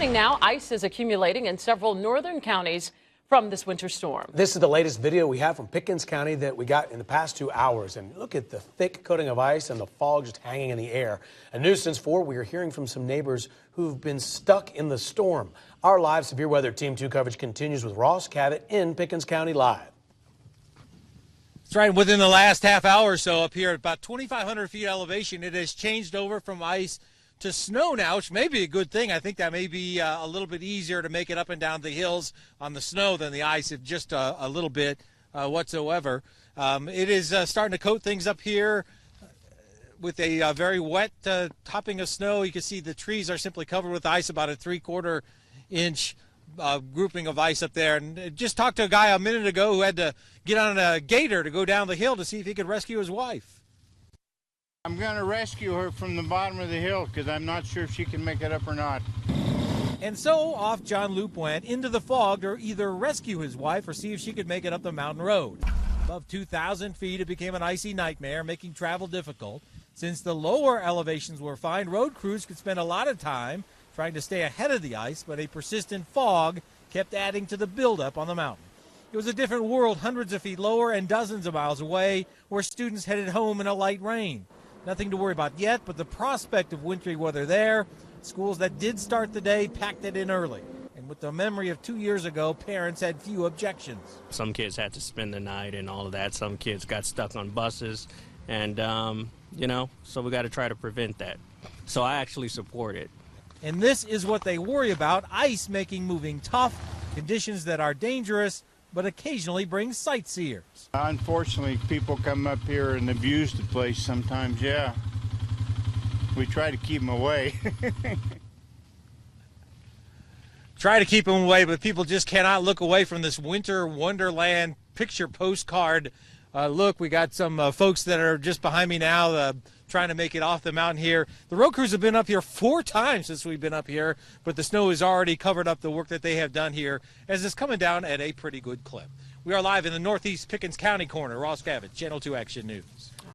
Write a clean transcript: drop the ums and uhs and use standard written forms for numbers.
happening now. Ice is accumulating in several northern counties from this winter storm. This is the latest video we have from Pickens County that we got in the past 2 hours. And look at the thick coating of ice and the fog just hanging in the air. A News Since 4, we are hearing from some neighbors who've been stuck in the storm. Our live severe weather Team 2 coverage continues with Ross Cavett in Pickens County Live. That's right. Within the last half hour or so up here at about 2,500 feet elevation, it has changed over from ice to snow now, which may be a good thing. I think that may be a little bit easier to make it up and down the hills on the snow than the ice, if just a little bit whatsoever. It is starting to coat things up here with a very wet topping of snow. You can see the trees are simply covered with ice, about a 3/4 inch grouping of ice up there. And just talked to a guy a minute ago who had to get on a gator to go down the hill to see if he could rescue his wife. I'm going to rescue her from the bottom of the hill because I'm not sure if she can make it up or not. And so off John Loop went into the fog to either rescue his wife or see if she could make it up the mountain road. Above 2,000 feet, it became an icy nightmare, making travel difficult. Since the lower elevations were fine, road crews could spend a lot of time trying to stay ahead of the ice, but a persistent fog kept adding to the buildup on the mountain. It was a different world hundreds of feet lower and dozens of miles away, where students headed home in a light rain. Nothing to worry about yet, but the prospect of wintry weather there. Schools that did start the day packed it in early. And with the memory of 2 years ago, parents had few objections. Some kids had to spend the night and all of that. Some kids got stuck on buses. And, so we got to try to prevent that. So I actually support it. And this is what they worry about: ice making moving tough, conditions that are dangerous, but occasionally bring sightseers. Unfortunately, people come up here and abuse the place sometimes, yeah. We try to keep them away. Try to keep them away, but people just cannot look away from this winter wonderland picture postcard. Look, we got some folks that are just behind me now trying to make it off the mountain here. The road crews have been up here 4 times since we've been up here, but the snow has already covered up the work that they have done here, as it's coming down at a pretty good clip. We are live in the northeast Pickens County corner. Ross Cavett, Channel 2 Action News.